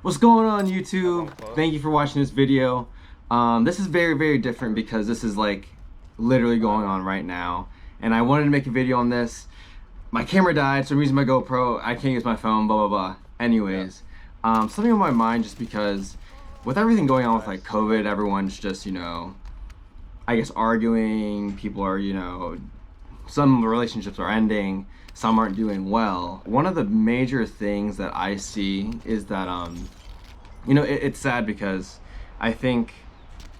What's going on, YouTube? Thank you for watching this video. This is very different because this is like literally going on right now, and I wanted to make a video on this. My camera died, so I'm using my GoPro. I can't use my phone, blah blah blah. Anyways, something on my mind just because with everything going on with like COVID, everyone's just, I guess arguing. People are, some relationships are ending, some aren't doing well. One of the major things that I see is that it's sad because I think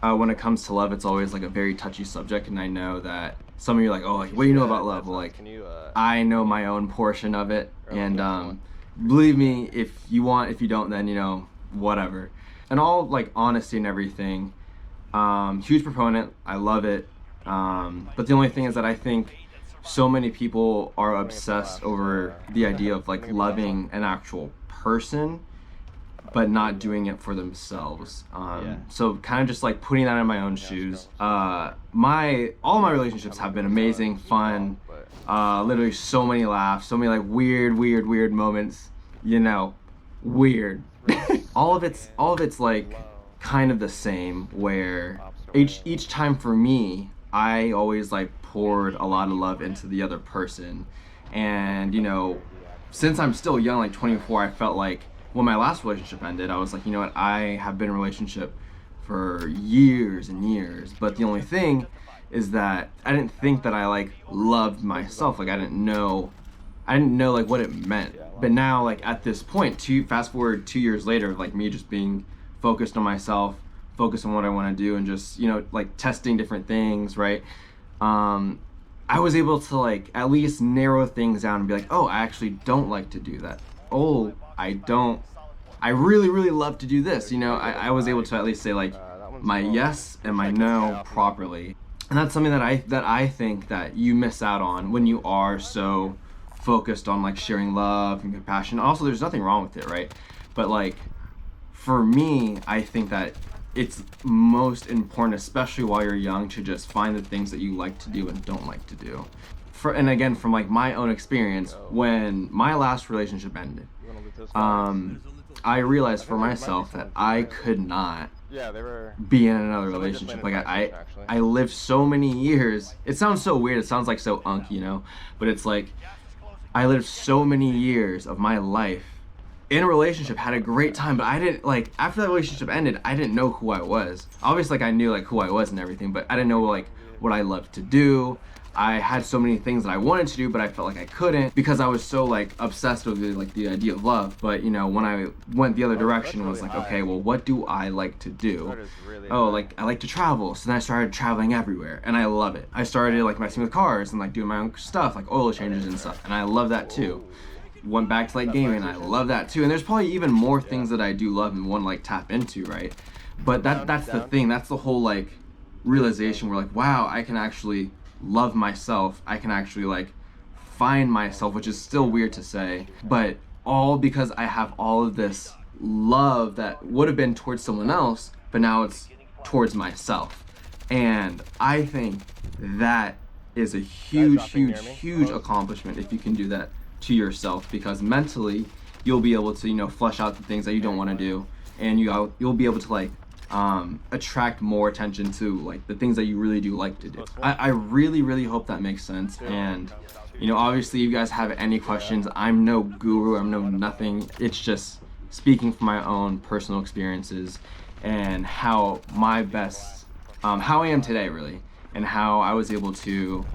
when it comes to love, it's always like a very touchy subject, and I know that some of you are like, oh, like, what do you know about love? Well, like, I know my own portion of it, and believe me, if you want, if you don't, then whatever. And all like honesty and everything, huge proponent. I love it, but the only thing is that I think so many people are obsessed over the idea of like loving an actual person but not doing it for themselves. So kind of just like putting that in my own shoes. All my relationships have been amazing, fun, literally so many laughs, so many like weird moments, weird. all of it's like kind of the same, where each time for me, I always like poured a lot of love into the other person. And since I'm still young, like 24, I felt like when my last relationship ended, I was like, you know what, I have been in a relationship for years and years, but the only thing is that I didn't think that I like loved myself. Like I didn't know like what it meant. But now, like at this point, fast forward 2 years later, like me just being focused on myself, focused on what I want to do, and just like testing different things, right? I was able to like at least narrow things down and be like, oh, I actually don't like to do that. Oh, I really love to do this. I was able to at least say like my yes and my no properly. And that's something that I think that you miss out on when you are so focused on like sharing love and compassion. Also, there's nothing wrong with it, right? But like for me, I think that it's most important, especially while you're young, to just find the things that you like to do and don't like to do. And again, from like my own experience, when my last relationship ended, I realized for myself that I could not be in another relationship. Like I lived so many years. It sounds so weird. It sounds like so but it's like I lived so many years of my life in a relationship, had a great time, but I didn't like, after that relationship ended, I didn't know who I was. Obviously, like I knew like who I was and everything, but I didn't know like what I loved to do. I had so many things that I wanted to do, but I felt like I couldn't because I was so like obsessed with the idea of love. But when I went the other direction, it was like, okay, well, what do I like to do? Oh, like I like to travel. So then I started traveling everywhere, and I love it. I started like messing with cars and like doing my own stuff, like oil changes and stuff, and I love that too. Went back to like gaming, I love that too. And there's probably even more things that I do love and want to like tap into, right? But that's the thing. That's the whole like realization where like, wow, I can actually love myself. I can actually like find myself, which is still weird to say, but all because I have all of this love that would have been towards someone else, but now it's towards myself. And I think that is a huge accomplishment if you can do that to yourself, because mentally you'll be able to flush out the things that you don't want to do, and you'll be able to like attract more attention to like the things that you really do like to do. I really hope that makes sense. And obviously, you guys have any questions, I'm no guru, I'm no nothing. It's just speaking from my own personal experiences and how my best how I am today, really, and how I was able to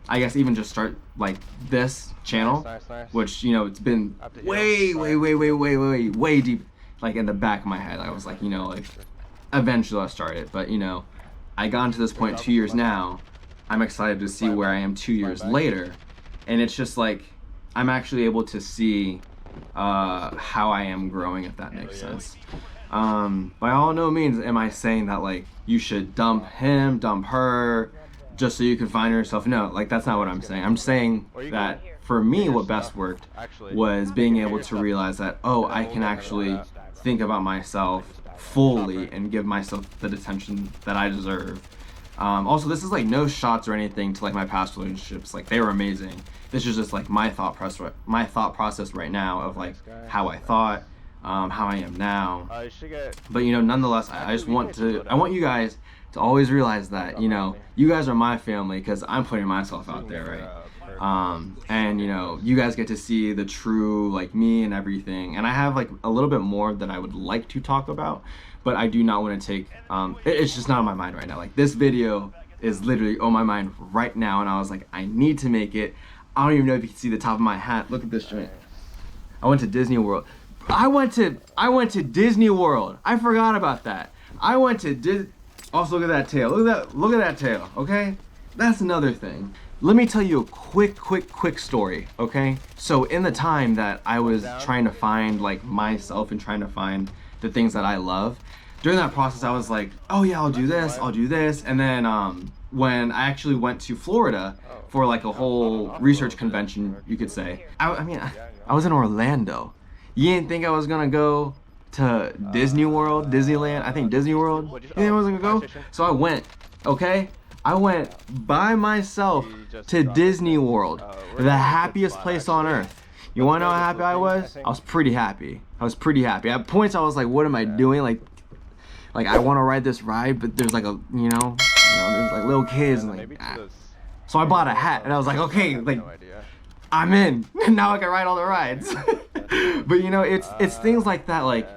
I guess even just start like this channel, which it's been way deep, like in the back of my head. I was like, like eventually I'll start it, but I got into this point 2 years now. I'm excited to see where I am 2 years later, and it's just like I'm actually able to see how I am growing, if that makes sense. By all no means am I saying that like you should dump him, dump her, just so you can find yourself. No, like that's not what I'm saying. I'm saying that for me, what best worked was being able to realize that, oh, I can actually think about myself fully and give myself the attention that I deserve. Also, this is like no shots or anything to like my past relationships. Like they were amazing. This is just like my thought process right now of like how I thought, how I am now. You should get. But you know, nonetheless, I just want you guys to always realize that, you know, you guys are my family because I'm putting myself out there, right? And you know, you guys get to see the true like me and everything. And I have like a little bit more that I would like to talk about, but I do not want to take. It's just not on my mind right now. Like this video is literally on my mind right now, and I was like, I need to make it. I don't even know if you can see the top of my hat. Look at this joint. I went to Disney World. I went to Disney World. I forgot about that. I went to Also, look at that tail. Look at that tail. Okay, that's another thing. Let me tell you a quick story. Okay, so in the time that I was trying to find like myself and trying to find the things that I love, during that process, I was like, oh yeah, I'll do this, and then when I actually went to Florida for like a whole research convention, you could say. I mean, I was in Orlando. You didn't think I was gonna go to Disney World, Disneyland? I think Disney World. You think I was gonna go? So I went. Okay, I went by myself to Disney World, the happiest place on earth. You wanna know how happy I was? I was pretty happy. At points, I was like, what am I doing? Like I want to ride this ride, but there's like there's like little kids and like. So I bought a hat, and I was like, okay, like. I'm in. Now I can ride all the rides. But you know, it's things like that. Like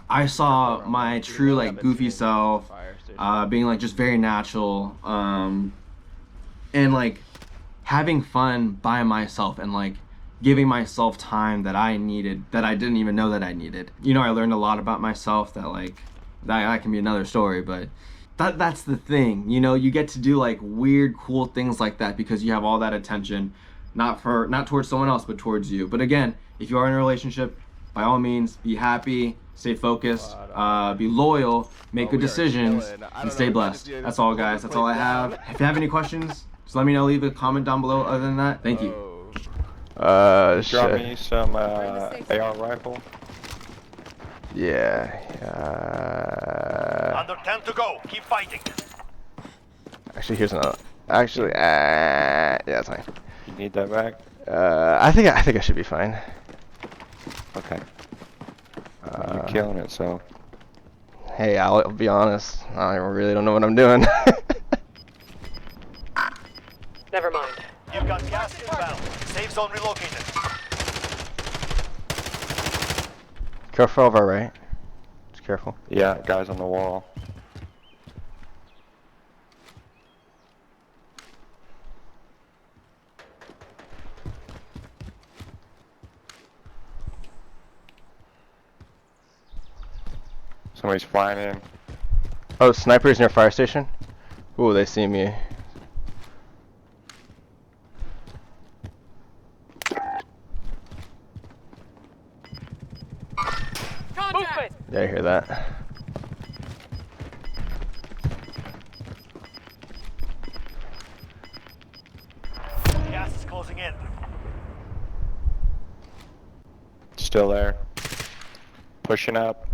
I saw my true like goofy self, being like just very natural, and like having fun by myself and like giving myself time that I needed, that I didn't even know that I needed. You know, I learned a lot about myself that like that can be another story, but that's the thing. You know, you get to do like weird, cool things like that because you have all that attention. Not towards someone else, but towards you. But again, if you are in a relationship, by all means, be happy, stay focused, be loyal, make good decisions, and stay blessed. That's all, guys. That's all I have. If you have any questions, just let me know. Leave a comment down below. Other than that, thank you. Drop me some AR rifle. Yeah. Under 10 to go. Keep fighting. Actually, here's another. Actually, yeah, it's fine. You need that back? I think I should be fine. Okay. You're killing it, so. Hey, I'll be honest. I really don't know what I'm doing. Never mind. You've got gas inbound. Safe zone relocated. Careful over right. Just careful. Yeah, guys on the wall. Somebody's flying in. Oh, snipers near fire station? Ooh, they see me. Contact! Yeah, I hear that. Gas is closing in. Still there. Pushing up.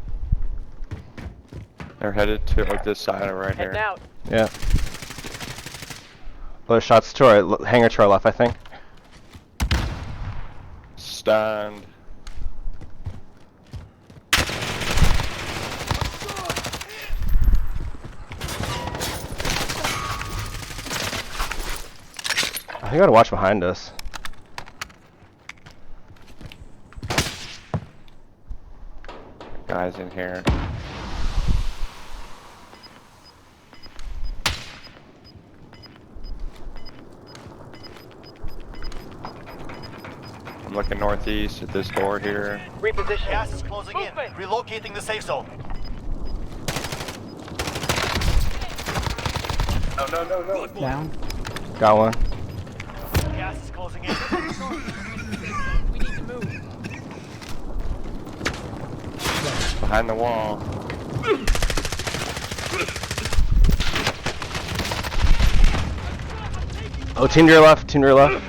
They're headed to like this side or right Heading here. out. Yeah. Other shots to our hangar to our left, I think. Stunned. I think I gotta watch behind us. Guys in here. I'm looking northeast at this door here. Reposition. Gas is closing in. Relocating the safe zone. No. Down. Got one. Gas is closing in. We need to move. Behind the wall. Oh, team to your left, team to your left.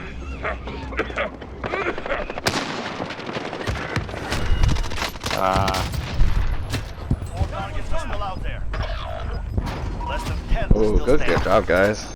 More targets are still out there. Less than 10 Oh, still good standing. job, guys.